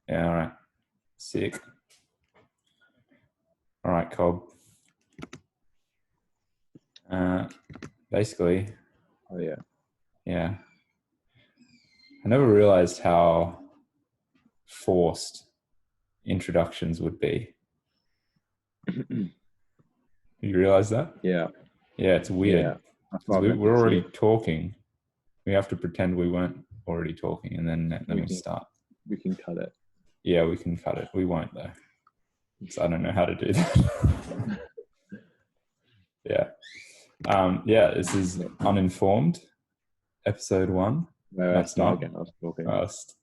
Yeah, all right. Sick. All right, Cobb. Basically, Oh yeah. yeah. I never realized how forced introductions would be. You realize that? Yeah. Yeah, it's weird. Yeah. That's Because what I've we're already noticed talking. We have to pretend we weren't already talking, and then we start. We can cut it. Yeah, we can cut it. We won't, though. So I don't know how to do that. Yeah. Yeah, this is Uninformed, episode 1. No, That's start not. again. I was talking. That's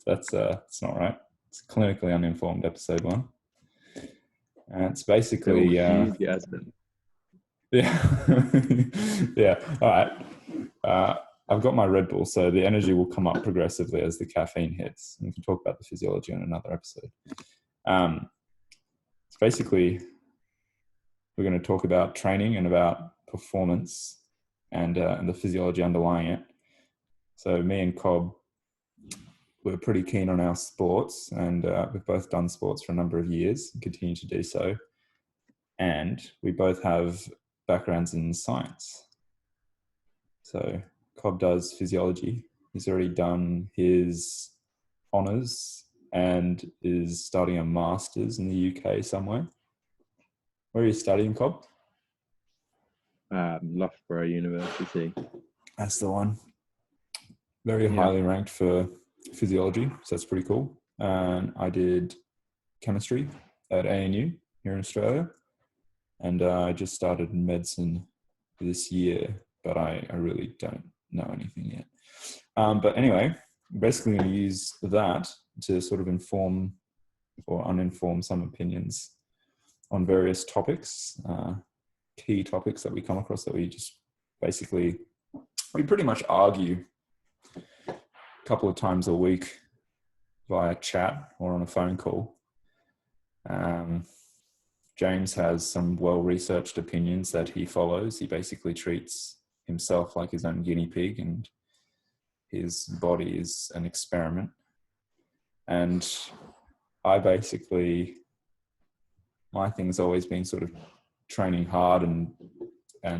not right. It's clinically uninformed, episode 1. It's basically Yeah. yeah. All right. I've got my Red Bull, so the energy will come up progressively as the caffeine hits. And we can talk about the physiology in another episode. It's basically, we're going to talk about training and about performance and the physiology underlying it. So me and Cobb, we're pretty keen on our sports, and we've both done sports for a number of years and continue to do so. And we both have backgrounds in science. So Cobb does physiology. He's already done his honours and is studying a master's in the UK somewhere. Where are you studying, Cobb? Loughborough University. That's the one. Very highly ranked for physiology, so that's pretty cool. And I did chemistry at ANU here in Australia. And I just started medicine this year, but I really don't know anything yet. But anyway, basically going to use that to sort of inform or uninform some opinions on various topics, key topics that we come across that we just basically, we pretty much argue a couple of times a week via chat or on a phone call. James has some well-researched opinions that he follows. He basically treats himself like his own guinea pig, and his body is an experiment. And I basically, my thing's always been sort of training hard and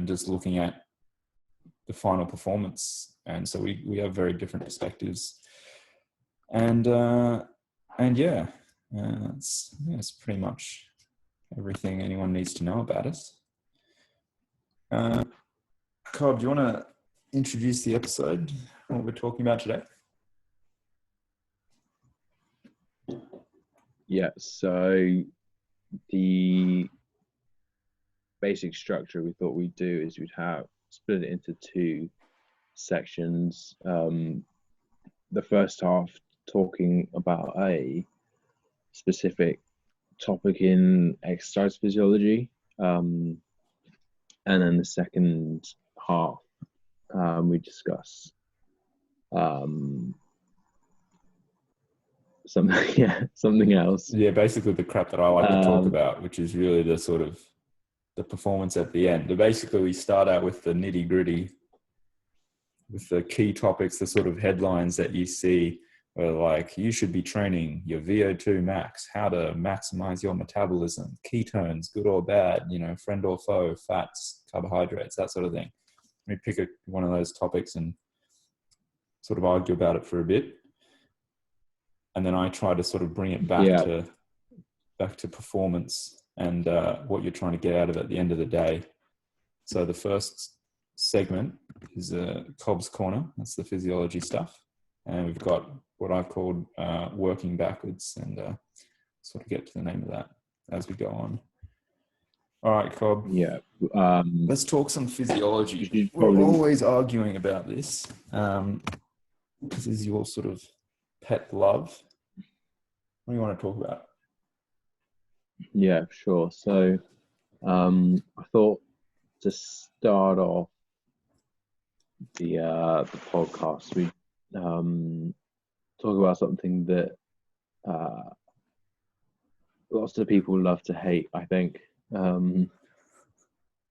just looking at the final performance. And so we have very different perspectives. And yeah, it's pretty much everything anyone needs to know about us. Cobb, do you want to introduce the episode, what we're talking about today? Yeah, so the basic structure we thought we'd do is we'd split it into 2 sections. The first half talking about a specific topic in exercise physiology, and then the second half we discuss something else. Yeah, basically the crap that I like to talk about, which is really the sort of the performance at the end. But basically we start out with the nitty gritty, with the key topics, the sort of headlines that you see where like, you should be training your VO2 max, how to maximize your metabolism, ketones, good or bad, friend or foe, fats, carbohydrates, that sort of thing. We pick one of those topics and sort of argue about it for a bit. And then I try to sort of bring it back to performance and what you're trying to get out of it at the end of the day. So the first segment is Cobb's Corner. That's the physiology stuff. And we've got what I've called working backwards, and sort of get to the name of that as we go on. All right, Cobb. Yeah. Let's talk some physiology. We're always arguing about this because this is your sort of pet love. What do you want to talk about? Yeah, sure. So I thought to start off the podcast, we talk about something that lots of people love to hate, I think,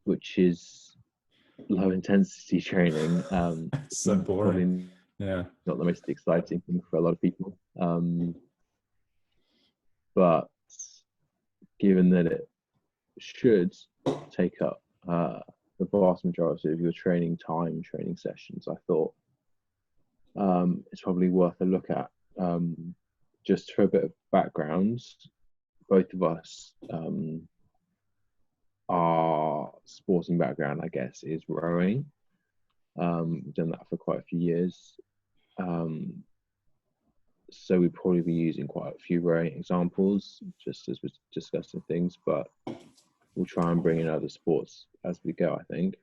which is low intensity training. So boring. Not the most exciting thing for a lot of people. but given that it should take up the vast majority of your training time, training sessions, I thought it's probably worth a look at. Just for a bit of background, both of us, our sporting background, I guess, is rowing. We've done that for quite a few years. So we'd probably be using quite a few rowing examples, just as we're discussing things, but we'll try and bring in other sports as we go, I think.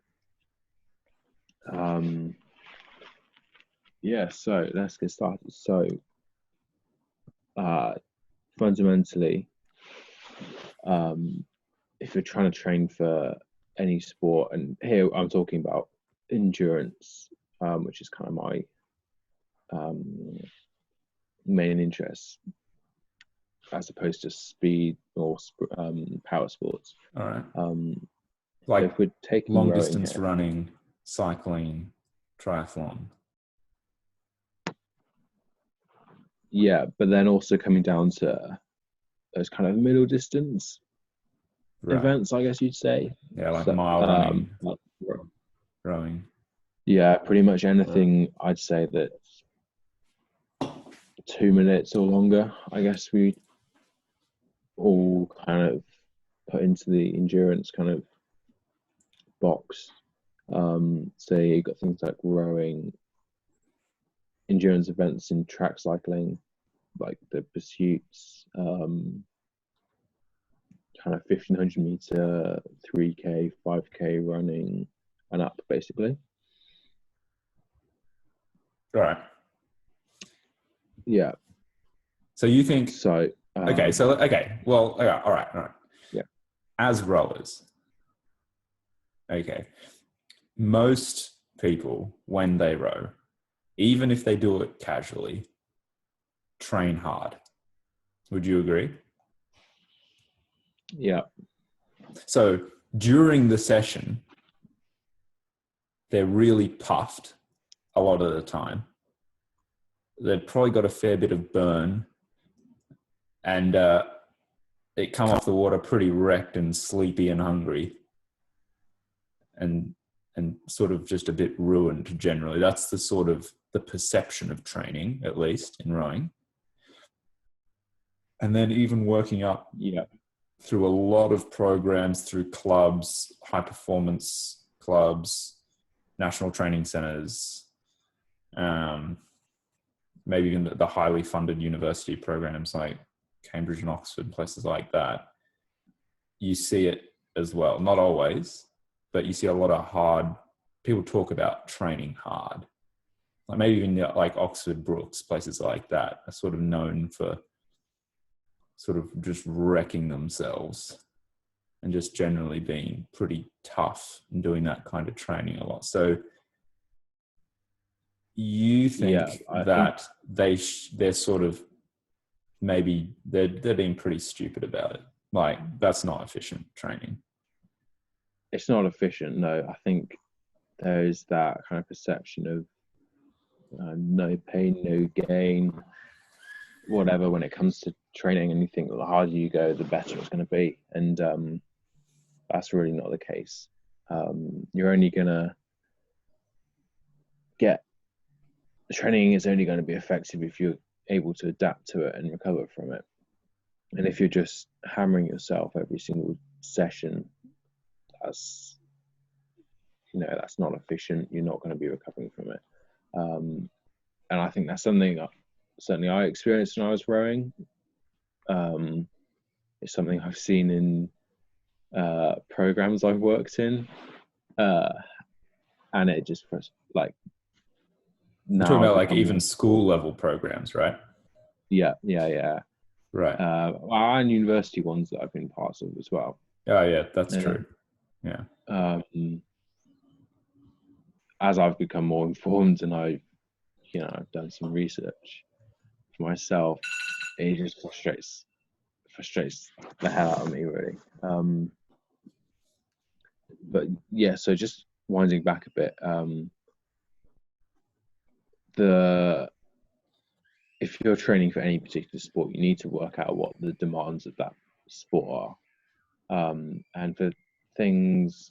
Yeah, so let's get started. So fundamentally, if you're trying to train for any sport, and here I'm talking about endurance, which is kind of my main interest, as opposed to speed or power sports. All right. So if we're taking long distance running, cycling, triathlon. Yeah, but then also coming down to those kind of middle distance events, I guess you'd say. Yeah, like mile running, rowing. Yeah, pretty much anything I'd say that's 2 minutes or longer, I guess we all kind of put into the endurance kind of box. So you've got things like rowing, endurance events in track cycling, like the pursuits, kind of 1500 meter, 3K, 5K running and up, basically. All right. Yeah. So you think so? Okay. Well, all right. Yeah. As rowers, okay, most people when they row, even if they do it casually, train hard. Would you agree? Yeah. So during the session, they're really puffed a lot of the time. They've probably got a fair bit of burn, and they come off the water pretty wrecked and sleepy and hungry, and sort of just a bit ruined generally. That's the sort of the perception of training, at least in rowing. And then even working up through a lot of programs, through clubs, high performance clubs, national training centers, maybe even the highly funded university programs like Cambridge and Oxford, places like that. You see it as well. Not always, but you see a lot of hard, people talk about training hard. Like maybe even like Oxford, Brookes, places like that are sort of known for sort of just wrecking themselves and just generally being pretty tough and doing that kind of training a lot. So you think that they're sort of, maybe they're being pretty stupid about it. Like, that's not efficient training. It's not efficient, no. I think there is that kind of perception of no pain, no gain, whatever, when it comes to training. And you think the harder you go, the better it's going to be. And that's really not the case. You're only going to get, training is only going to be effective if you're able to adapt to it and recover from it. And if you're just hammering yourself every single session, that's not efficient. You're not going to be recovering from it. And I think that's something certainly I experienced when I was rowing. It's something I've seen in programs I've worked in, and it just like. You're talking about like even school level programs, right? Yeah. Right. And university ones that I've been part of as well. Oh yeah, that's true. Yeah. As I've become more informed and I've done some research for myself, it just frustrates the hell out of me, really. But yeah, so just winding back a bit, if you're training for any particular sport, you need to work out what the demands of that sport are. And for things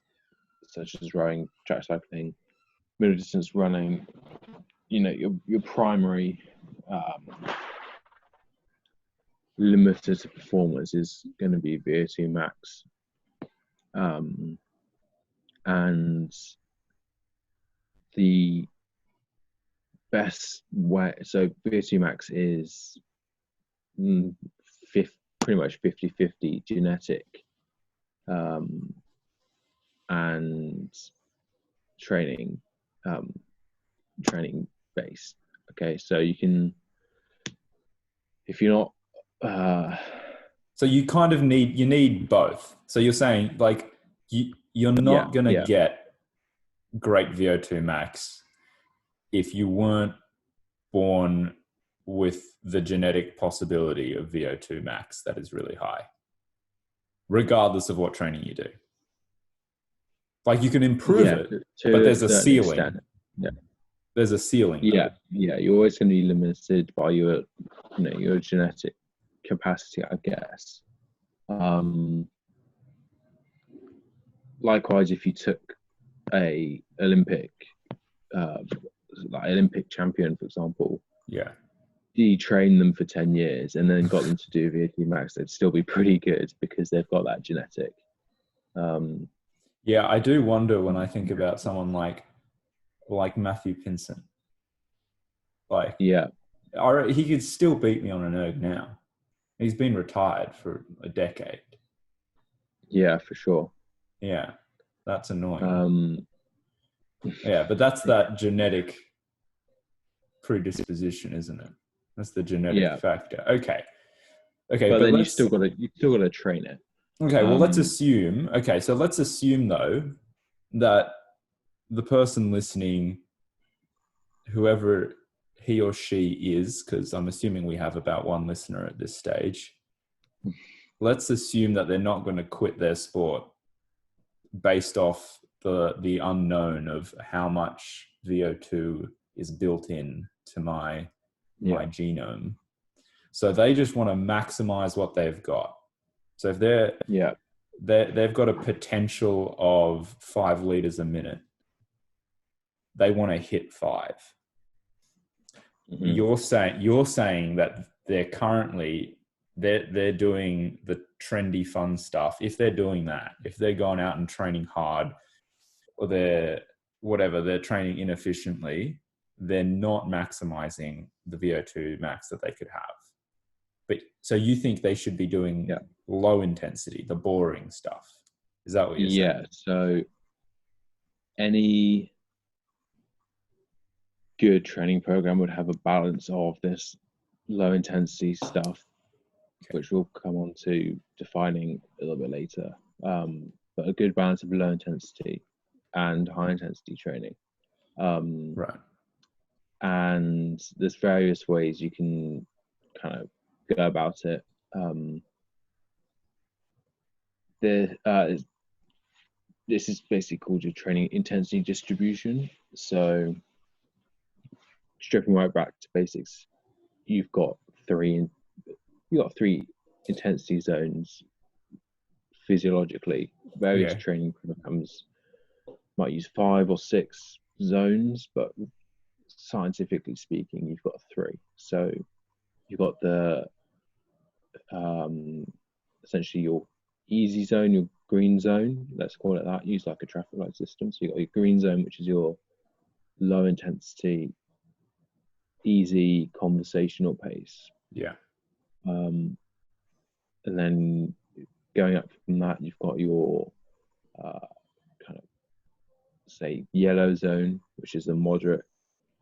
such as rowing, track cycling, middle distance running, your primary limiter to performance is going to be VO2 max. And the best way, so VO2 max is pretty much 50-50 genetic and training based. Okay, so you can, if you're not so you kind of need both. So you're saying like you're not going to get great VO2 max if you weren't born with the genetic possibility of VO2 max that is really high, regardless of what training you do. Like you can improve it, but there's a ceiling. Extent. Yeah, there's a ceiling. Yeah, you're always going to be limited by your genetic capacity, I guess. Likewise, if you took a Olympic champion, for example, you train them for 10 years and then got them to do VO2 max, they'd still be pretty good because they've got that genetic. I do wonder when I think about someone like Matthew Pinson. He could still beat me on an erg now. He's been retired for a decade. Yeah, for sure. Yeah, that's annoying. But that's that genetic predisposition, isn't it? That's the genetic factor. Okay, but then you still got to train it. Okay, well, let's assume. Okay, so let's assume though that the person listening, whoever he or she is, because I'm assuming we have about one listener at this stage, let's assume that they're not going to quit their sport based off the unknown of how much VO2 is built in to my genome. So they just want to maximize what they've got. So if they've got a potential of 5 liters a minute, they want to hit 5. Mm-hmm. You're saying that they're currently they're doing the trendy fun stuff. If they're doing that, if they're going out and training hard, or they're training inefficiently, they're not maximizing the VO2 max that they could have. But so you think they should be doing low intensity, the boring stuff? Is that what you're saying? Yeah. So any good training program would have a balance of this low intensity stuff, which we'll come on to defining a little bit later. But a good balance of low intensity and high intensity training. Right. And there's various ways you can kind of go about it. This is basically called your training intensity distribution. So stripping right back to basics, you've got three intensity zones physiologically. Various training programs might use 5 or 6 zones, but scientifically speaking, you've got 3. So you've got the essentially your easy zone, your green zone, let's call it that, use like a traffic light system. So you've got your green zone, which is your low intensity, easy conversational pace. And then going up from that, you've got your kind of say yellow zone, which is a moderate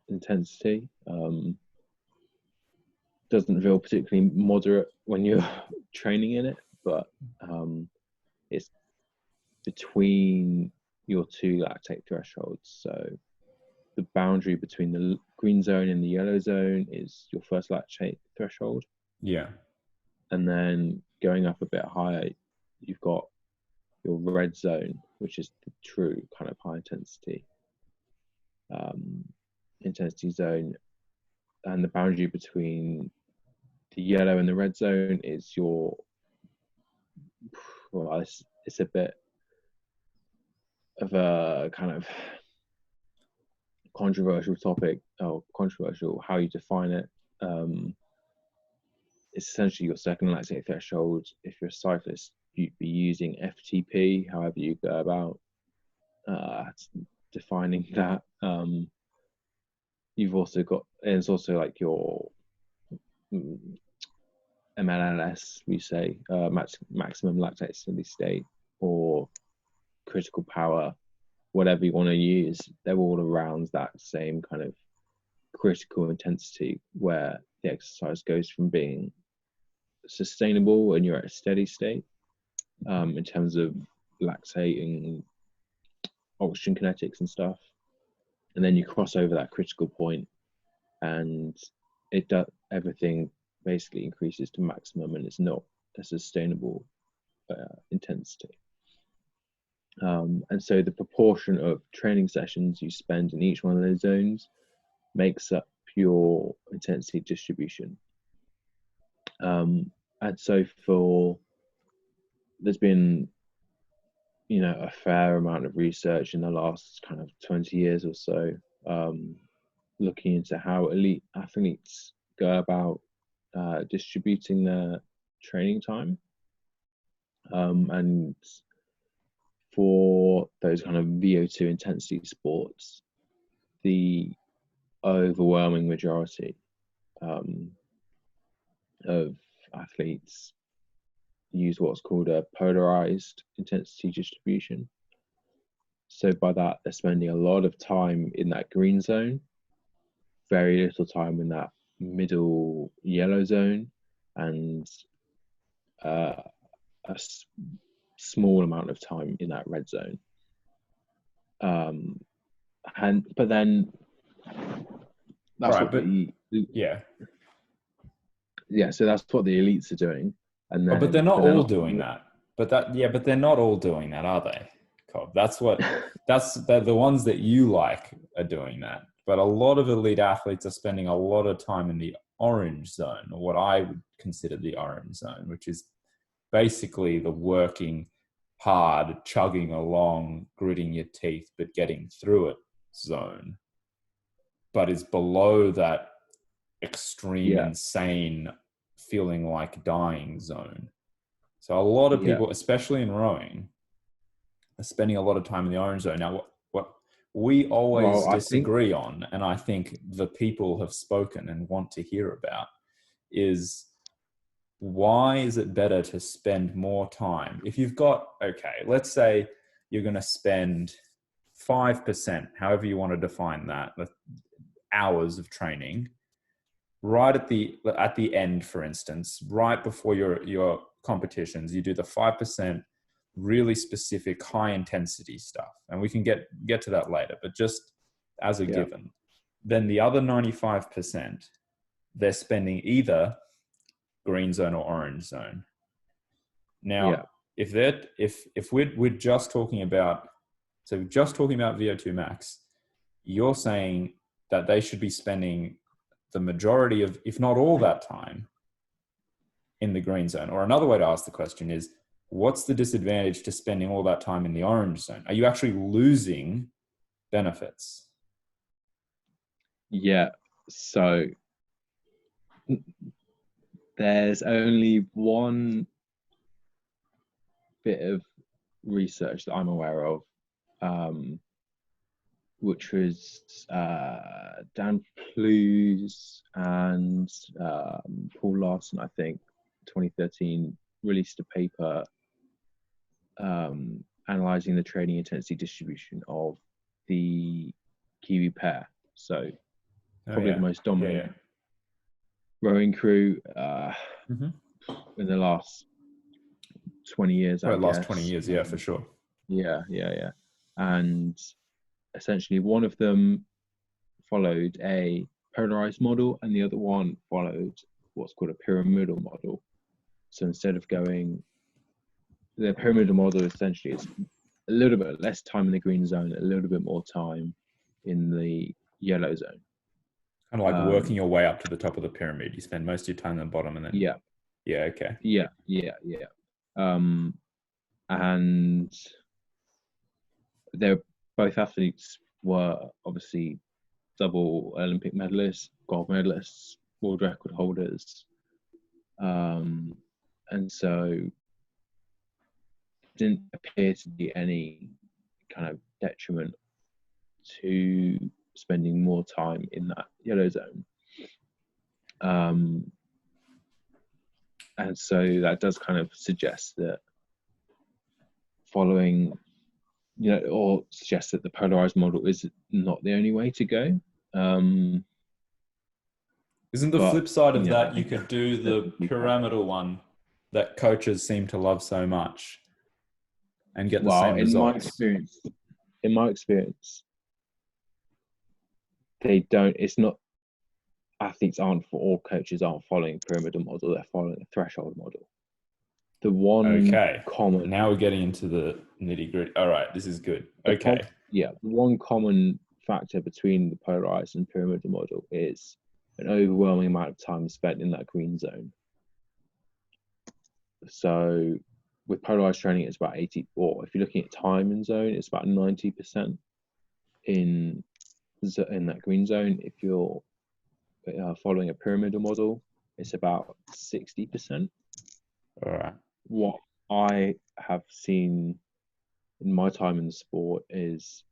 intensity. Doesn't feel particularly moderate when you're training in it, but it's between your 2 lactate thresholds. So the boundary between the green zone and the yellow zone is your first lactate threshold. And then going up a bit higher, you've got your red zone, which is the true kind of high intensity zone. and the boundary between the yellow and the red zone is your, well, it's a bit of a kind of controversial topic, or controversial how you define it. It's essentially your second lactate threshold. If you're a cyclist, you'd be using FTP, however you go about defining that. You've also got, and it's also like your MLLS, we say, maximum lactate steady state, or critical power, whatever you want to use. They're all around that same kind of critical intensity where the exercise goes from being sustainable and you're at a steady state in terms of lactate and oxygen kinetics and stuff, and then you cross over that critical point and it does, everything basically increases to maximum, and it's not a sustainable intensity. And so the proportion of training sessions you spend in each one of those zones makes up your intensity distribution. And so there's been, you know, a fair amount of research in the last kind of 20 years or so, looking into how elite athletes go about distributing their training time. And for those kind of VO2 intensity sports, the overwhelming majority of athletes use what's called a polarized intensity distribution. So by that, they're spending a lot of time in that green zone, very little time in that middle yellow zone, and a small amount of time in that red zone. But then that's right, what so that's what the elites are doing. And then, but they're not all doing that. But they're not all doing that, are they, Cobb? They're the ones that you like are doing that. But a lot of elite athletes are spending a lot of time in the orange zone, or what I would consider the orange zone, which is basically the working hard, chugging along, gritting your teeth, but getting through it zone. But is below that extreme, insane, feeling like dying zone. So a lot of people, especially in rowing, are spending a lot of time in the orange zone. Now, what we always disagree on, and I think the people have spoken and want to hear about, is why is it better to spend more time? If you've got, okay, let's say you're going to spend 5%, however you want to define that, hours of training, right at the end, for instance, right before your competitions, you do the 5% really specific high intensity stuff, and we can get to that later, but just as a given, then the other 95%, they're spending either green zone or orange zone. Now, if we're just talking about VO2 max, you're saying that they should be spending the majority of, if not all that time, in the green zone. Or another way to ask the question is, what's the disadvantage to spending all that time in the orange zone? Are you actually losing benefits? Yeah, so there's only one bit of research that I'm aware of, which was Dan Plews and Paul Laursen, I think, 2013, released a paper analysing the training intensity distribution of the Kiwi pair. So probably the most dominant rowing crew in the last 20 years, I guess. Last 20 years, yeah, for sure. Yeah. And essentially one of them followed a polarized model and the other one followed what's called a pyramidal model. So instead of going, the pyramidal model essentially is a little bit less time in the green zone, a little bit more time in the yellow zone. Kind of like working your way up to the top of the pyramid. You spend most of your time at the bottom and then... Yeah. Yeah, okay. Yeah. And they're both athletes were obviously double Olympic medalists, gold medalists, world record holders. And so didn't appear to be any kind of detriment to spending more time in that yellow zone. And so that does kind of suggest that following, or suggest that the polarized model is not the only way to go. Isn't the flip side of that, you could do the pyramidal one that coaches seem to love so much and get the same results? In my experience, they don't, it's not, athletes aren't, or coaches aren't following a pyramidal model, they're following a threshold model. The one common... Now we're getting into the nitty gritty. All right, this is good. Okay. One common factor between the polarized and pyramidal model is an overwhelming amount of time spent in that green zone. So with polarized training, it's about 80, or if you're looking at time in zone, it's about 90% in that green zone. If you're following a pyramidal model, it's about 60%. All right. What I have seen in my time in the sport is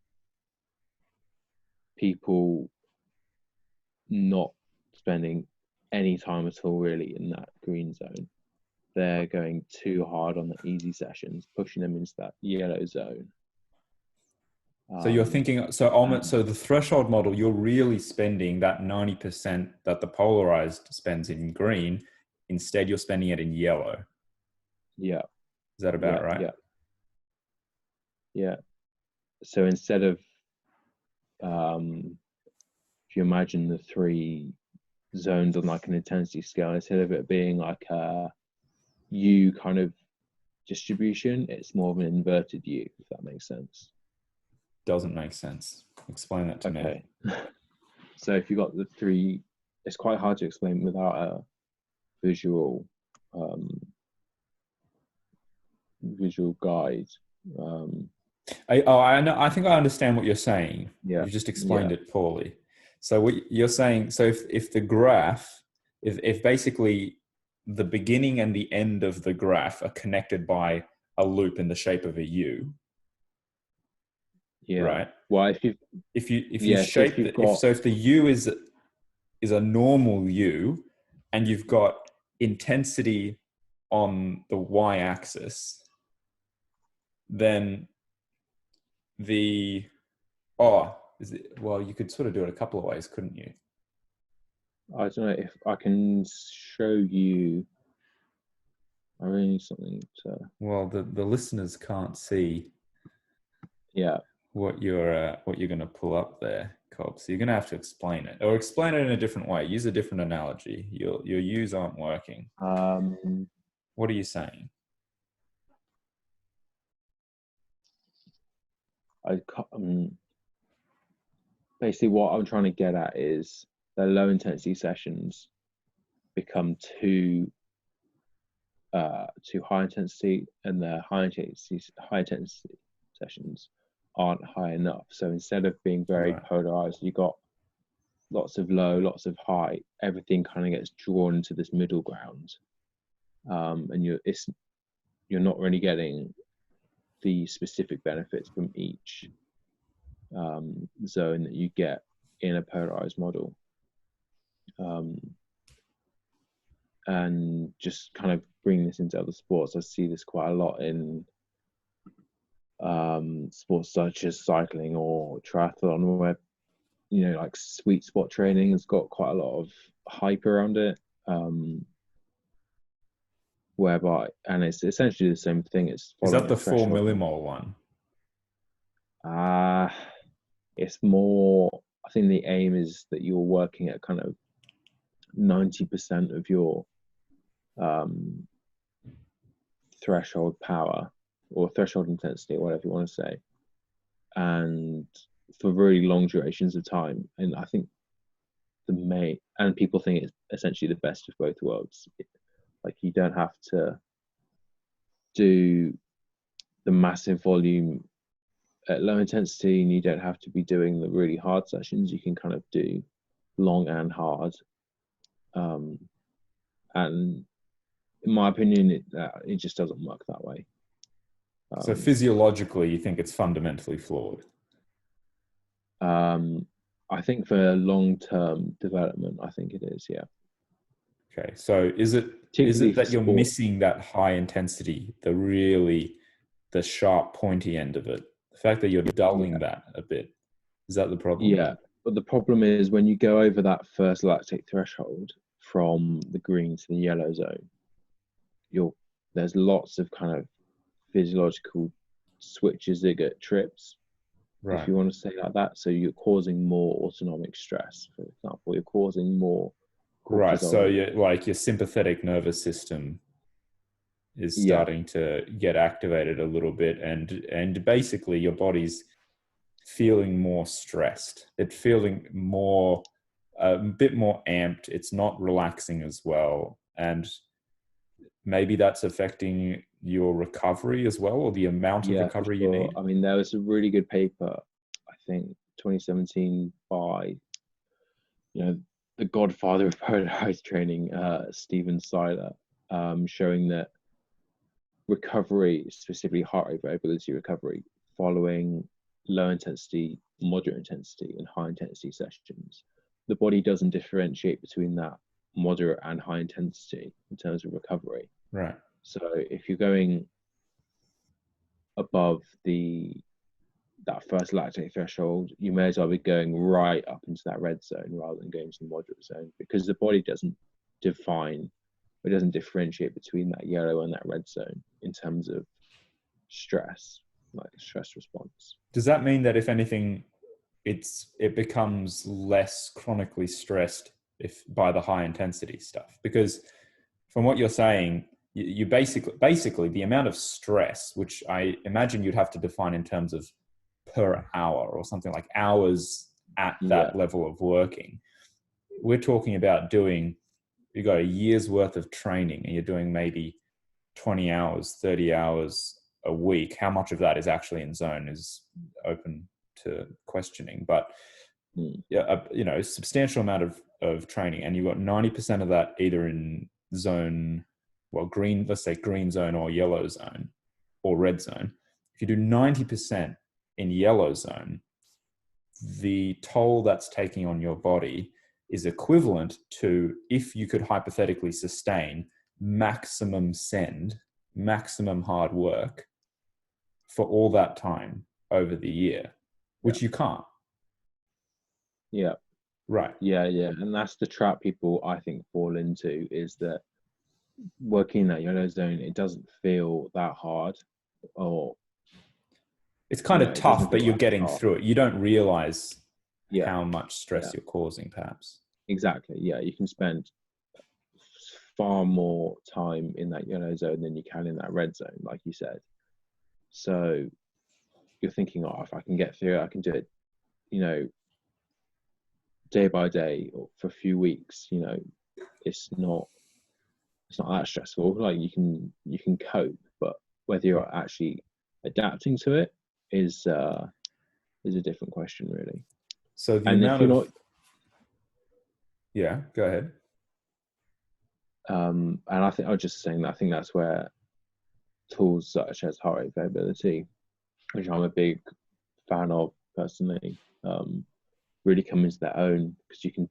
people not spending any time at all really in that green zone. They're going too hard on the easy sessions, pushing them into that yellow zone. So you're thinking, so the threshold model, you're really spending that 90% that the polarized spends in green. Instead, you're spending it in yellow. Yeah. Is that about right? Yeah. So instead of, if you imagine the three zones on like an intensity scale, instead of it being like a U kind of distribution, it's more of an inverted U, if that makes sense. Doesn't make sense. Explain that to me. Okay. So if you've got the three, it's quite hard to explain without a visual guide. I know. I think I understand what you're saying. Yeah. You just explained it poorly. So what you're saying, so if the graph, if basically the beginning and the end of the graph are connected by a loop in the shape of a U. Yeah. Right. Well, if the U is a normal U, and you've got intensity on the y-axis, then you could sort of do it a couple of ways, couldn't you? I don't know if I can show you. I really need something to... Well, the listeners can't see. Yeah. What you're going to pull up there, Cobb. So you're going to have to explain it, or explain it in a different way. Use a different analogy. Your U's aren't working. What are you saying? Basically, what I'm trying to get at is the low intensity sessions become too high intensity, and the high intensity sessions aren't high enough. So instead of being very polarized, you got lots of low, lots of high. Everything kind of gets drawn into this middle ground, and you're not really getting the specific benefits from each zone that you get in a polarized model. And just kind of bring this into other sports. I see this quite a lot in sports such as cycling or triathlon, where like sweet spot training has got quite a lot of hype around it, whereby, and it's essentially the same thing. Is that the 4 millimole one? It's more, I think the aim is that you're working at kind of 90% of your threshold power or threshold intensity, or whatever you want to say, and for really long durations of time. And I think the main, and people think it's essentially the best of both worlds. Like, you don't have to do the massive volume at low intensity, and you don't have to be doing the really hard sessions. You can kind of do long and hard. And in my opinion, it just doesn't work that way. So physiologically, you think it's fundamentally flawed? I think for long-term development, I think it is, yeah. Okay, so is it that you're missing that high intensity, the sharp, pointy end of it? The fact that you're dulling that a bit, is that the problem? Yeah, but the problem is when you go over that first lactate threshold from the green to the yellow zone, there's lots of kind of physiological switches that get trips, right, if you want to say like that. So you're causing more autonomic stress, for example. You're causing more cortisol. Right, so your sympathetic nervous system is starting to get activated a little bit, and basically your body's feeling more stressed. It's feeling a bit more amped. It's not relaxing as well, and maybe that's affecting your recovery as well, or the amount of recovery you need. I mean, there was a really good paper, I think 2017, by the godfather of polarized training, Seiler, showing that recovery, specifically heart rate variability recovery, following low intensity, moderate intensity, and high intensity sessions, the body doesn't differentiate between that moderate and high intensity in terms of recovery. Right. So if you're going above that first lactate threshold, you may as well be going right up into that red zone rather than going to the moderate zone, because the body doesn't differentiate between that yellow and that red zone in terms of stress, like stress response. Does that mean that if anything, it becomes less chronically stressed by the high intensity stuff? Because from what you're saying, you basically the amount of stress, which I imagine you'd have to define in terms of per hour or something, like hours at that level of working. We're talking about you've got a year's worth of training and you're doing maybe 20 hours, 30 hours a week. How much of that is actually in zone is open to questioning, but a substantial amount of training, and you've got 90% of that either in zone, green, let's say green zone or yellow zone or red zone. If you do 90% in yellow zone, the toll that's taking on your body is equivalent to if you could hypothetically sustain maximum hard work for all that time over the year, which you can't. Yeah. Right. Yeah. And that's the trap people, I think, fall into, is that working in that yellow zone, it doesn't feel that hard, or it's kind of tough, but you're getting through it. You don't realize how much stress you're causing, perhaps. Exactly. Yeah. You can spend far more time in that yellow zone than you can in that red zone, like you said. So you're thinking, if I can get through it, I can do it, day by day or for a few weeks. It's not that stressful. Like, you can cope, but whether you're actually adapting to it is a different question, really. So go ahead. And I was just saying that I think that's where tools such as heart rate variability, which I'm a big fan of personally, really come into their own, because you can,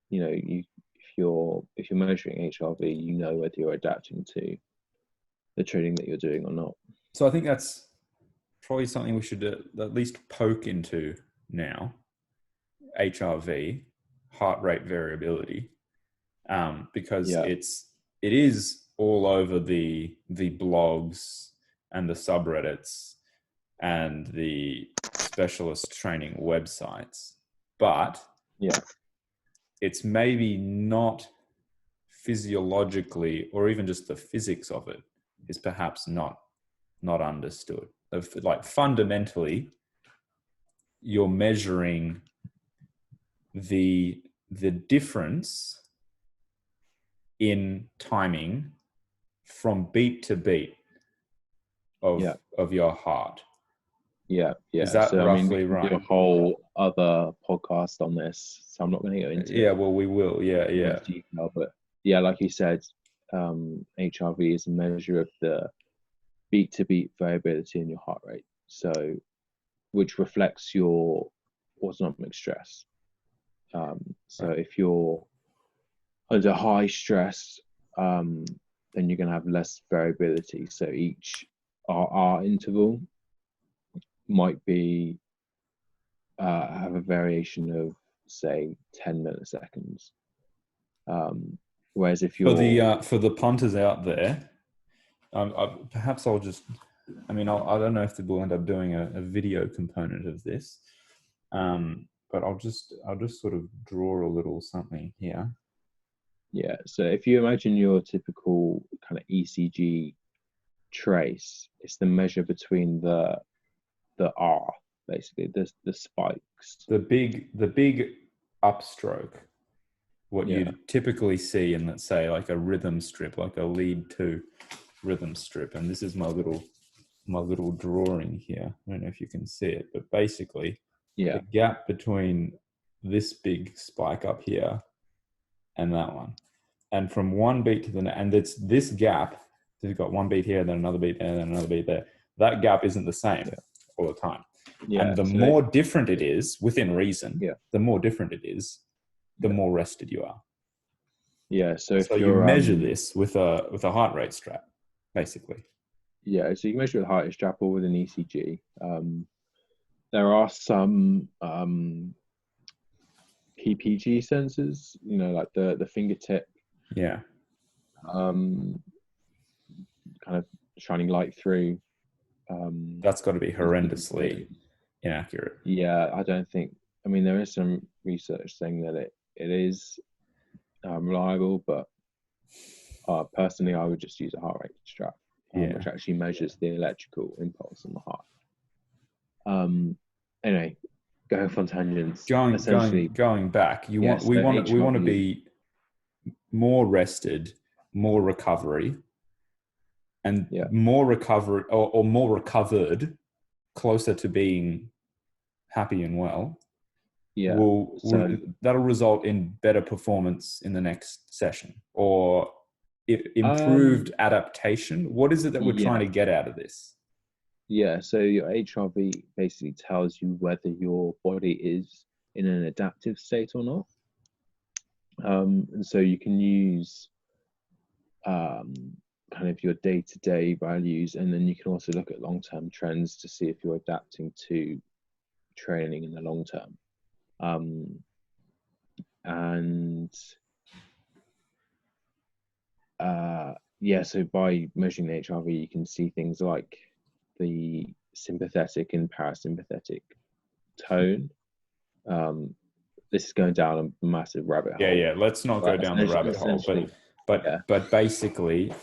if you're measuring HRV, whether you're adapting to the training that you're doing or not. So I think that's probably something we should at least poke into now. HRV, heart rate variability, because it is all over the blogs and the subreddits and the specialist training websites, but it's maybe not physiologically, or even just the physics of it is perhaps not understood. Like, fundamentally, you're measuring the the difference in timing from beat to beat of your heart. Yeah. Is that So, I mean, we roughly can right? do a whole other podcast on this, so I'm not going to go into Yeah, well, we will. Yeah. detail, but yeah, like you said, HRV is a measure of the beat to beat variability in your heart rate. So, which reflects your autonomic stress. So if you're under high stress, then you're going to have less variability. So each RR interval might be have a variation of, say, 10 milliseconds. Whereas if you're for the punters out there, perhaps I'll just. I mean, I don't know if we'll end up doing a video component of this, but I'll just sort of draw a little something here. Yeah, so if you imagine your typical kind of ECG trace, it's the measure between the R, basically, the spikes. The big upstroke, what you typically see in, let's say, like a rhythm strip, like a lead 2 rhythm strip. And this is my little drawing here. I don't know if you can see it, but basically the gap between this big spike up here and that one, and from one beat to the next, and it's this gap, you've got one beat here, then another beat there, then another beat there. That gap isn't the same all the time. And the more different it is, within reason, the more different it is, the more rested you are. Yeah. So if you measure this with a heart rate strap, basically. Yeah. So you measure with a heart rate strap or with an ECG. There are some PPG sensors, like the fingertip. Yeah. Kind of shining light through. That's got to be horrendously inaccurate. Yeah, I don't think. I mean, there is some research saying that it is reliable, but personally, I would just use a heart rate strap, which actually measures the electrical impulse in the heart. Anyway, going off on tangents. Going back, we want to be more rested, more recovery, and more recovery or more recovered, closer to being happy and well. Yeah. That'll result in better performance in the next session, or improved adaptation. What is it that we're trying to get out of this? Yeah, so your HRV basically tells you whether your body is in an adaptive state or not. And so you can use kind of your day-to-day values, and then you can also look at long-term trends to see if you're adapting to training in the long term. So by measuring the HRV, you can see things like the sympathetic and parasympathetic tone. This is going down a massive rabbit hole. Yeah. Let's not go down the rabbit hole. But basically,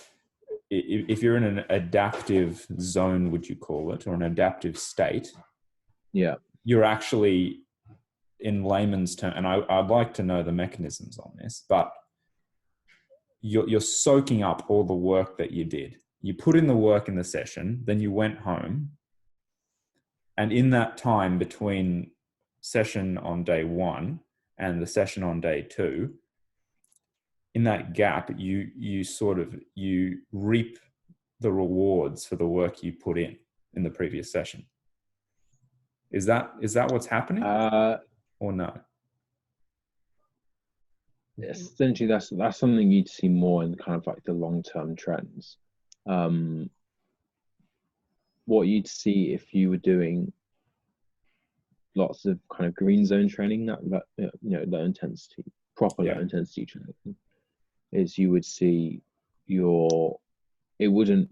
if you're in an adaptive zone, would you call it, or an adaptive state? Yeah. You're actually, in layman's terms, and I'd like to know the mechanisms on this, but you're soaking up all the work that you did. You put in the work in the session, then you went home. And in that time between session on day 1 and the session on day 2, in that gap, you reap the rewards for the work you put in the previous session. Is that what's happening? Or no? Essentially, that's something you'd see more in kind of like the long-term trends. What you'd see if you were doing lots of kind of green zone training, low intensity, proper low intensity training, is you would see it wouldn't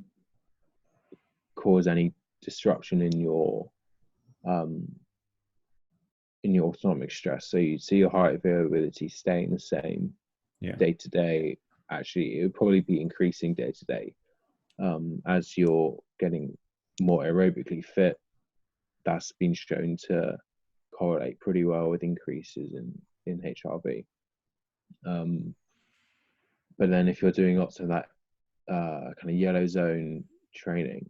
cause any disruption in your autonomic stress. So you'd see your heart variability staying the same day to day. Actually, it would probably be increasing day to day as you're getting more aerobically fit. That's been shown to correlate pretty well with increases in HRV. But then if you're doing lots of that kind of yellow zone training,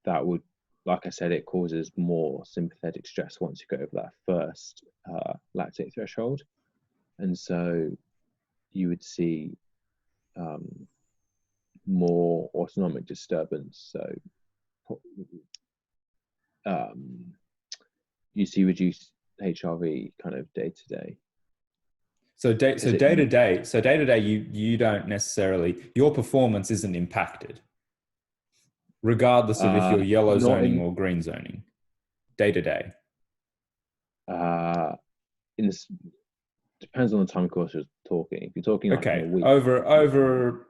that would, like I said, it causes more sympathetic stress once you go over that first lactate threshold. And so you would see more autonomic disturbance. So you see reduced HRV kind of day to day. So day to day, you don't necessarily, your performance isn't impacted, regardless of if you're yellow zoning or green zoning. Day to day. Depends on the time course you're talking. If you're talking like in a week, over.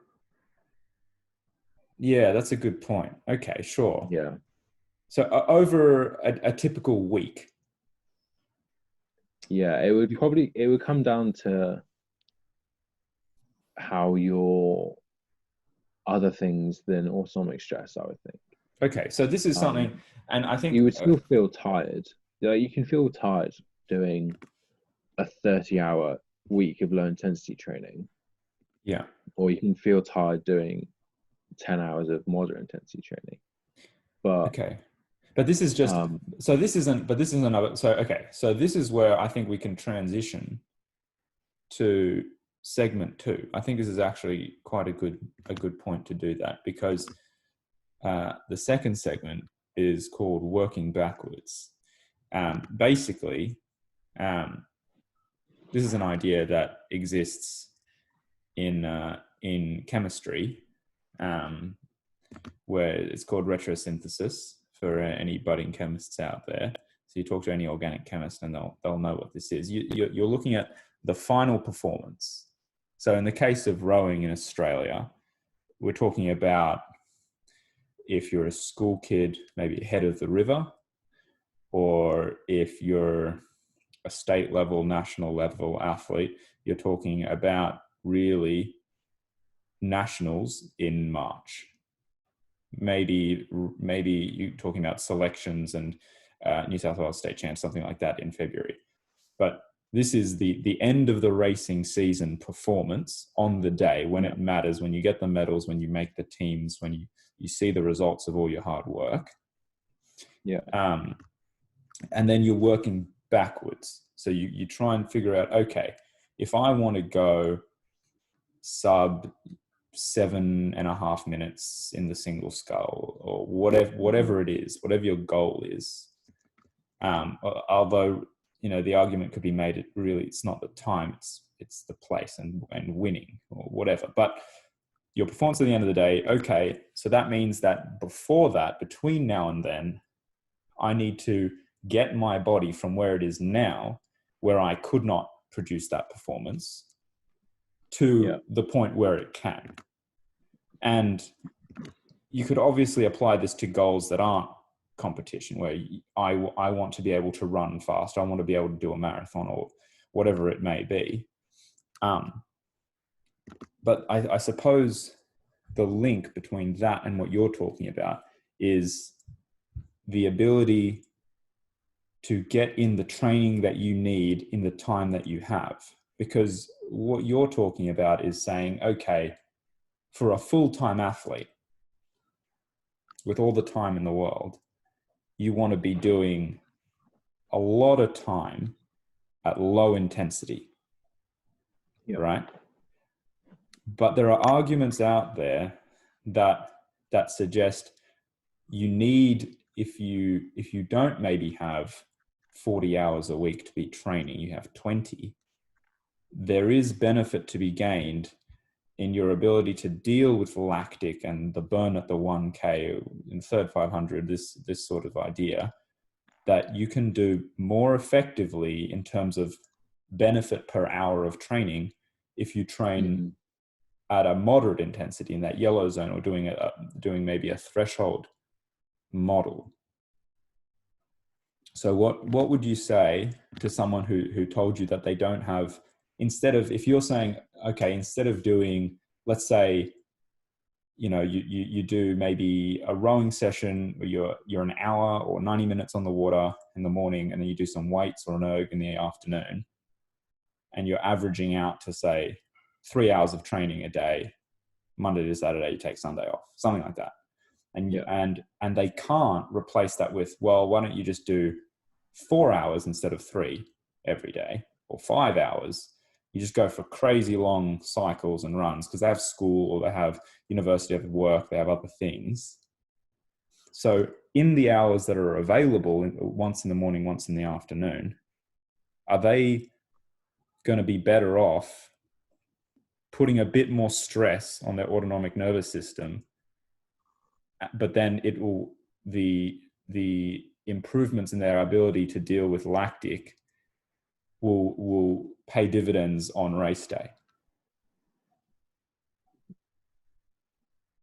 Yeah, that's a good point. Okay, sure. Yeah. So over a typical week. Yeah, it would come down to how your other things than autonomic stress, I would think. Okay, so this is something, and I think you would still feel tired. You can feel tired doing a 30-hour week of low intensity training. Yeah. Or you can feel tired doing 10 hours of moderate intensity training. But okay. But this is just so this isn't this is where I think we can transition to segment 2. I think this is actually quite a good point to do that, because the second segment is called working backwards. Basically, this is an idea that exists in chemistry, where it's called retrosynthesis for any budding chemists out there. So you talk to any organic chemist and they'll know what this is. You're looking at the final performance. So in the case of rowing in Australia, we're talking about if you're a school kid, maybe head of the river, or if you're a state level, national level athlete, you're talking about really nationals in March. Maybe you're talking about selections and New South Wales state champs, something like that in February. But this is the end of the racing season performance on the day when it matters, when you get the medals, when you make the teams, when you see the results of all your hard work. Yeah. And then you're working backwards. So you try and figure out, okay, if I want to go sub 7.5 minutes in the single scull, or whatever it is, whatever your goal is. Although, the argument could be made, it's not the time, it's the place and winning or whatever. But your performance at the end of the day, okay, so that means that before that, between now and then, I need to get my body from where it is now, where I could not produce that performance, to the point where it can. And you could obviously apply this to goals that aren't competition, where I want to be able to run fast, I want to be able to do a marathon or whatever it may be. But I suppose the link between that and what you're talking about is the ability to get in the training that you need in the time that you have. Because what you're talking about is saying, okay, for a full-time athlete, with all the time in the world, you want to be doing a lot of time at low intensity, right? But there are arguments out there that suggest you need, if you don't maybe have 40 hours a week to be training, you have 20, there is benefit to be gained in your ability to deal with lactic and the burn at the 1K in third 500, this sort of idea, that you can do more effectively in terms of benefit per hour of training if you train at a moderate intensity in that yellow zone, or doing maybe a threshold model. So what would you say to someone who told you that they don't have, if you're saying, okay, instead of doing, let's say, you do maybe a rowing session where you're an hour or 90 minutes on the water in the morning, and then you do some weights or an erg in the afternoon. and you're averaging out to say 3 hours of training a day, Monday to Saturday, you take Sunday off, something like that. And they can't replace that with, well, why don't you just do 4 hours instead of 3 every day, or 5 hours? You just go for crazy long cycles and runs because they have school or they have university, they have work, they have other things. So in the hours that are available, once in the morning, once in the afternoon, are they going to be better off putting a bit more stress on their autonomic nervous system, but then it will, the improvements in their ability to deal with lactic will pay dividends on race day?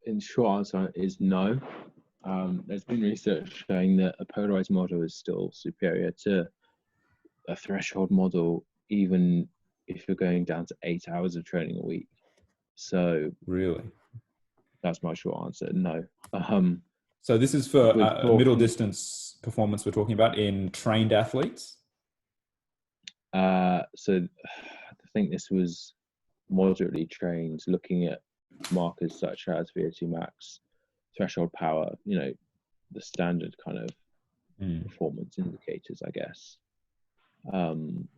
In short answer is no. There's been research showing that a polarized model is still superior to a threshold model, even if you're going down to 8 hours of training a week. So really, that's my short answer. No. So this is for middle distance performance we're talking about in trained athletes? So I think this was moderately trained, looking at markers such as VO2 max, threshold power, the standard kind of performance indicators, I guess. And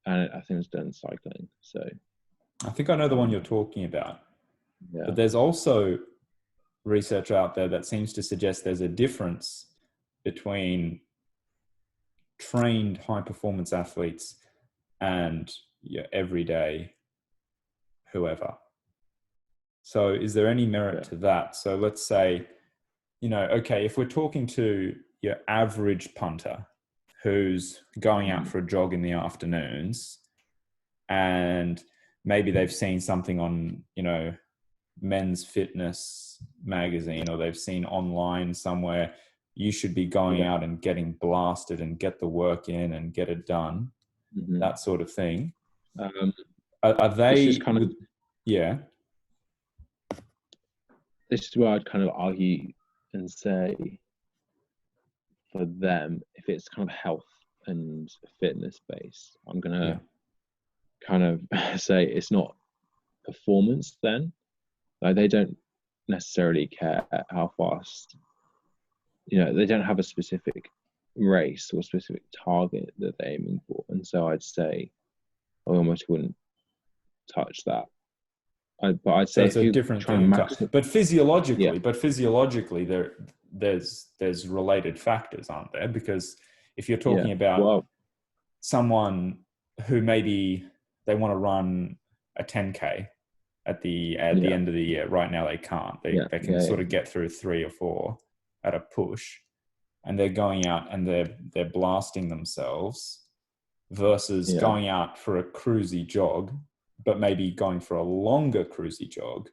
I think it was done cycling. So I think I know the one you're talking about. Yeah. But there's also research out there that seems to suggest there's a difference between trained high performance athletes and everyday whoever. So is there any merit to that? So let's say, okay, if we're talking to your average punter who's going out for a jog in the afternoons, and maybe they've seen something on, Men's Fitness magazine, or they've seen online somewhere, you should be going out and getting blasted and get the work in and get it done, that sort of thing. Are they this is kind of, yeah? This is where I'd kind of argue and say, for them, if it's kind of health and fitness based, I'm gonna kind of say it's not performance then. Like, they don't necessarily care how fast, they don't have a specific race or specific target that they're aiming for. And so I'd say I almost wouldn't touch that. But I'd say so it's a different thing. But physiologically, there's related factors, aren't there? Because if you're talking about someone who maybe they want to run a 10K at the end of the year, right now they can't. They can sort of get through 3 or 4 at a push, and they're going out and they're blasting themselves, versus going out for a cruisy jog, but maybe going for a longer cruisy jog.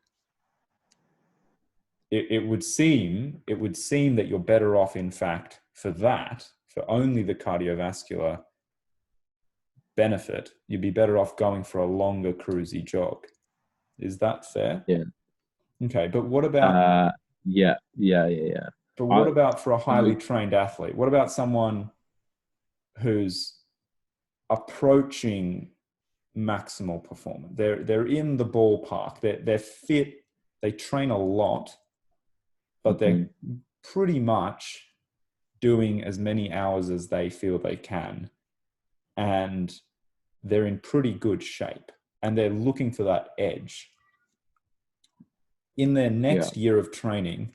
It would seem that you're better off, in fact, for only the cardiovascular benefit, you'd be better off going for a longer cruisy jog. Is that fair? Yeah. Okay, but what about? Yeah. But what about for a highly trained athlete? What about someone who's approaching maximal performance? They're in the ballpark. They're fit. They train a lot, but they're pretty much doing as many hours as they feel they can, and they're in pretty good shape, and they're looking for that edge. In their next year of training,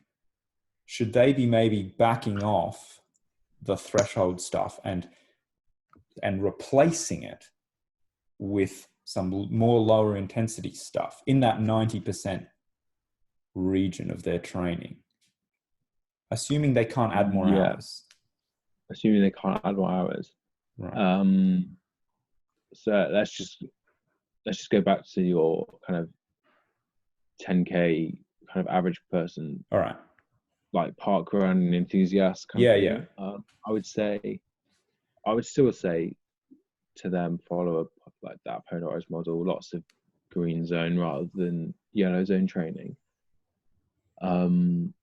should they be maybe backing off the threshold stuff and replacing it with some more lower intensity stuff in that 90% region of their training, assuming they can't add more hours? Assuming they can't add more hours. Right. So let's just go back to your kind of 10K kind of average person. All right. Like park running enthusiast. I would still say to them, follow up like that polarized model, lots of green zone rather than yellow zone training. And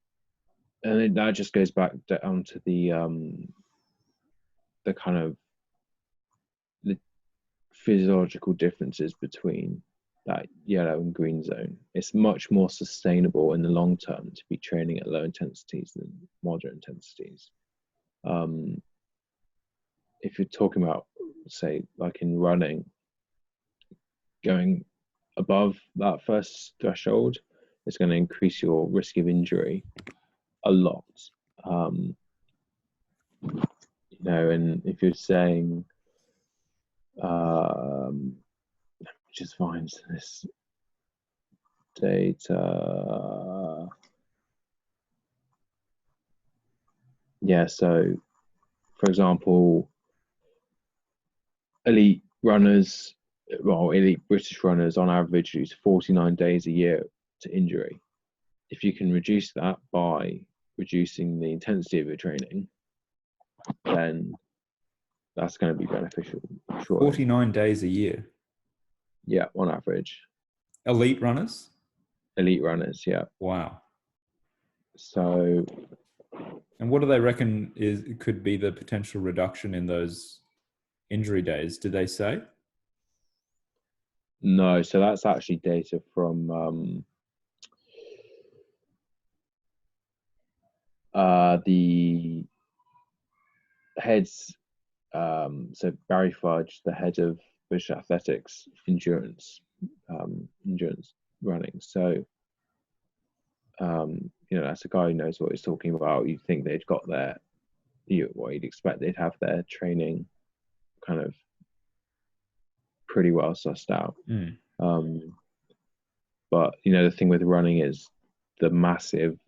then that just goes back down to the kind of the physiological differences between that yellow and green zone. It's much more sustainable in the long term to be training at low intensities than moderate intensities. If you're talking about, say, like in running, going above that first threshold, it's going to increase your risk of injury a lot. And if you're saying, just find this data. Yeah, so for example, elite British runners on average use 49 days a year to injury. If you can reduce that by reducing the intensity of your training, then that's going to be beneficial. Surely. 49 days a year? Yeah, on average. Elite runners? Elite runners, yeah. Wow. So... And what do they reckon could be the potential reduction in those injury days? Did they say? No, so that's actually data from the heads. So Barry Fudge, the head of British Athletics endurance running. So that's a guy who knows what he's talking about. You'd think they'd got what you'd expect they'd have their training kind of pretty well sussed out. But the thing with running is the massive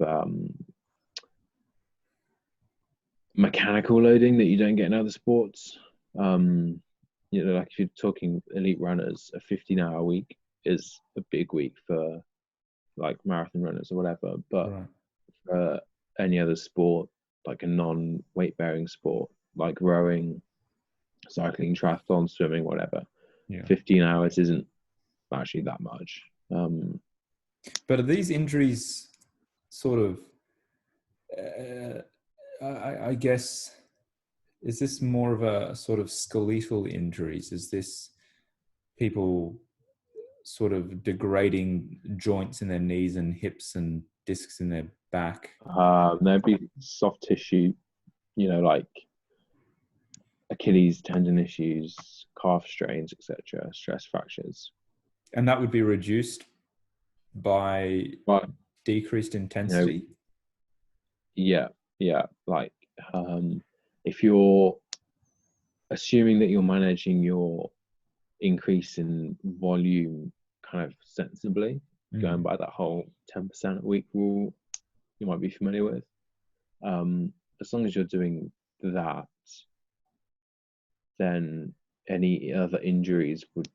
mechanical loading that you don't get in other sports. Like if you're talking elite runners, a 15-hour week is a big week for like marathon runners or whatever. But for any other sport, like a non-weight bearing sport, like rowing, cycling, triathlon, swimming, whatever, 15 hours isn't actually that much. But are these injuries sort of, I guess, is this more of a sort of skeletal injuries? Is this people sort of degrading joints in their knees and hips and discs in their back? There'd be soft tissue, like Achilles tendon issues, calf strains, etc., stress fractures. And that would be reduced by decreased intensity? Yeah. Like if you're assuming that you're managing your increase in volume kind of sensibly, going by that whole 10% a week rule you might be familiar with, as long as you're doing that, then any other injuries would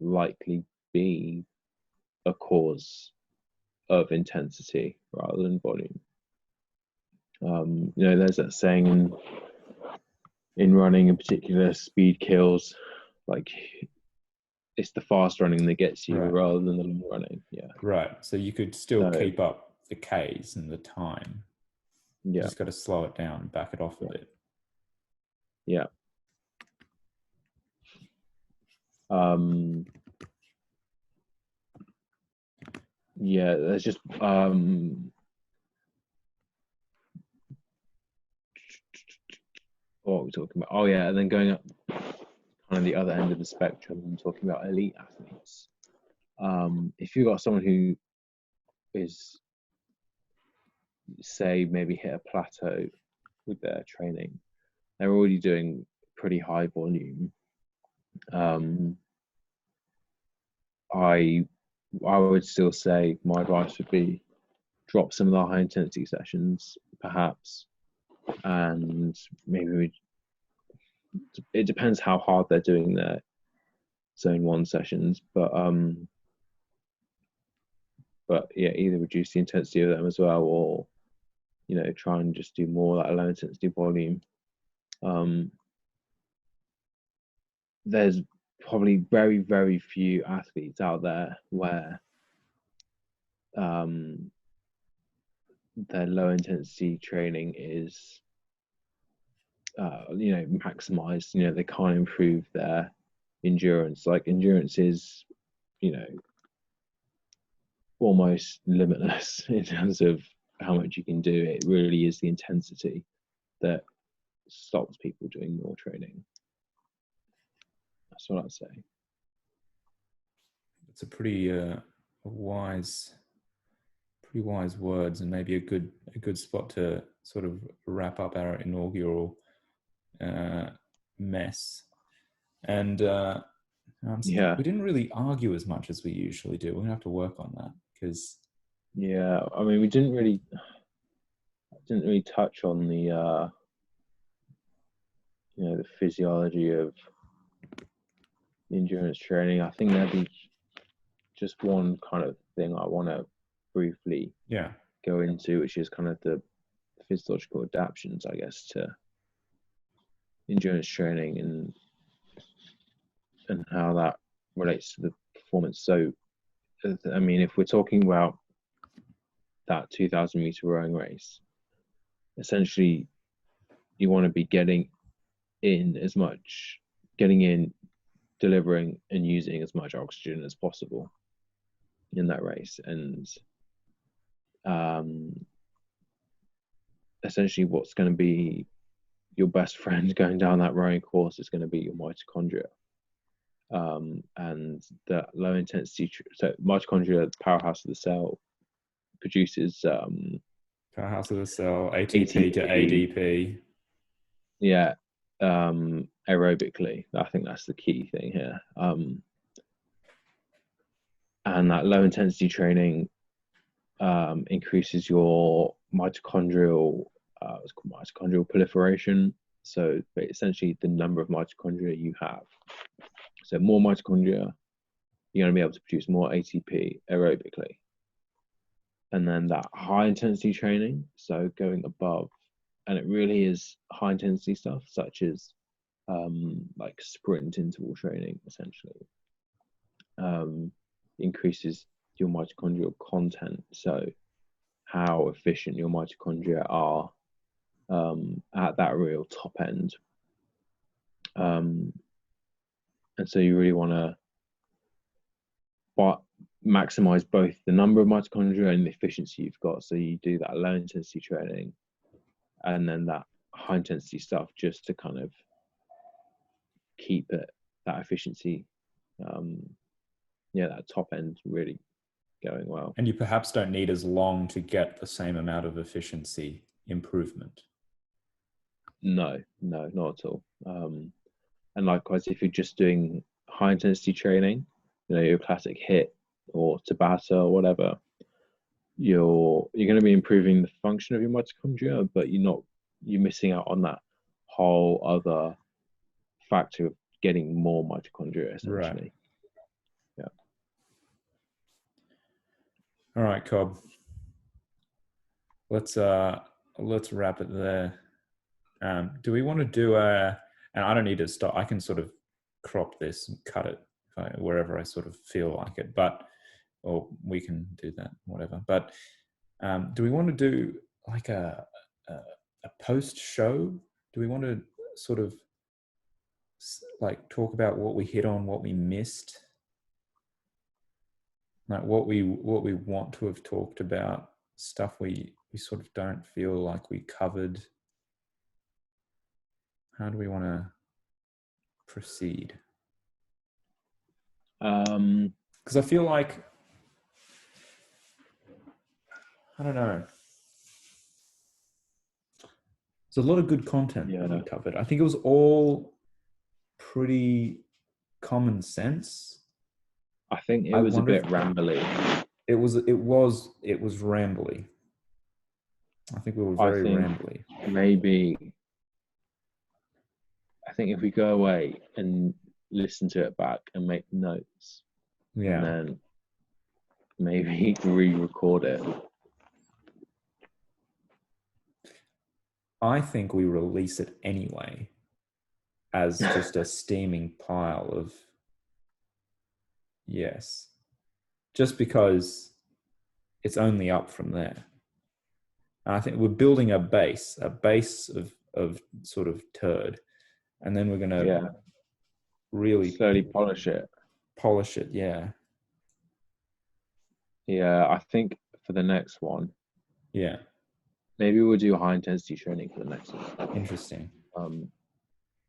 likely be a cause of intensity rather than volume. There's that saying in running in particular, speed kills. Like it's the fast running that gets you rather than the long running. Yeah. Right. So you could still keep up the Ks and the time. Yeah. You just got to slow it down and back it off a bit. Yeah. There's just what are we talking about? Oh yeah, and then going up kind of the other end of the spectrum and talking about elite athletes. If you've got someone who is, say, maybe hit a plateau with their training, they're already doing pretty high volume. I would still say my advice would be drop some of the high intensity sessions, perhaps, and maybe it depends how hard they're doing their zone 1 sessions, but yeah, either reduce the intensity of them as well, or try and just do more like low intensity volume. There's probably very, very few athletes out there where their low intensity training is maximized. They can't improve their endurance. Like endurance is, you know, almost limitless in terms of how much you can do. It really is the intensity that stops people doing more training. That's what I'd say. It's a pretty wise words, and maybe a good spot to sort of wrap up our inaugural mess. And we didn't really argue as much as we usually do. We're gonna have to work on that, because I mean, we didn't really touch on the you know, the physiology of endurance training. I think that'd be just one kind of thing I want to briefly go into, which is kind of the physiological adaptations, I guess, to endurance training and how that relates to the performance. So, I mean, if we're talking about that 2,000 meter rowing race, essentially you want to be getting in, delivering and using as much oxygen as possible in that race. And essentially what's going to be your best friend going down that rowing course is going to be your mitochondria. And the low intensity, so mitochondria, the powerhouse of the cell, produces powerhouse of the cell, ATP to ADP. Yeah, aerobically. I think that's the key thing here. And that low intensity training increases your mitochondrial proliferation. So essentially the number of mitochondria you have. So more mitochondria, you're going to be able to produce more ATP aerobically. And then that high intensity training, so going above, and it really is high intensity stuff, such as like sprint interval training, essentially, increases your mitochondrial content. So how efficient your mitochondria are at that real top end. And so you really want to maximize both the number of mitochondria and the efficiency you've got. So you do that low intensity training and then that high intensity stuff just to kind of keep that efficiency, that top end really going well. And you perhaps don't need as long to get the same amount of efficiency improvement. No, not at all. And likewise, if you're just doing high intensity training, you know, your classic HIIT or Tabata or whatever, you're going to be improving the function of your mitochondria, but you're missing out on that whole other factor of getting more mitochondria, essentially. Right. Yeah. All right, Cobb. Let's wrap it there. Do we want to do and I don't need to stop. I can sort of crop this and cut it wherever I sort of feel like it, or we can do that, whatever. But do we want to do like a post show? Do we want to sort of like talk about what we hit on, what we missed, like what we want to have talked about, stuff we sort of don't feel like we covered? How do we want to proceed? Because I feel like, I don't know, there's a lot of good content that we covered. I think it was all pretty common sense. I think it was a bit rambly. It was rambly. I think we were very rambly. Maybe, I think if we go away and listen to it back and make notes, and then maybe re-record it. I think we release it anyway as just a steaming pile of just because it's only up from there. And I think we're building a base of sort of turd, and then we're going to really slowly polish it. polish it. Yeah. Yeah, I think for the next one, Yeah. maybe we'll do high intensity training for the next one. Interesting.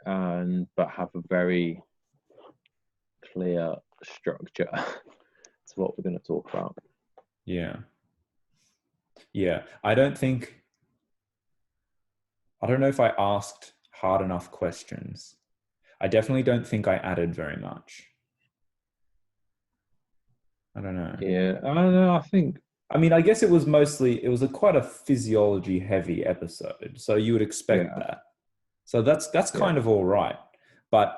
But have a very clear structure to what we're going to talk about. Yeah. Yeah. I don't know if I asked hard enough questions. I definitely don't think I added very much. I don't know. Yeah, I don't know. I mean, I guess it was quite a physiology heavy episode. So you would expect that. So that's kind of all right. But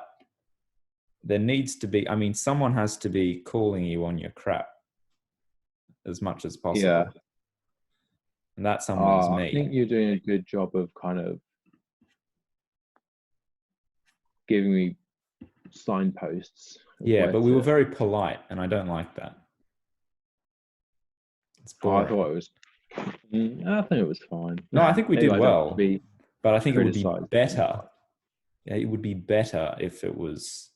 there needs to be, I mean, someone has to be calling you on your crap as much as possible. Yeah. And that someone's me. I think you're doing a good job of kind of giving me signposts. Yeah, but we were very polite, and I don't like that. It's boring. I thought it was. I think it was fine. No, I think we did well, but I think it would be better. Yeah, it would be better if it was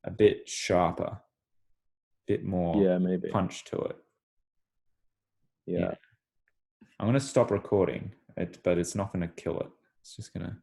a bit sharper, a bit more maybe punch to it. Yeah. I'm going to stop recording it, but it's not going to kill it. It's just going to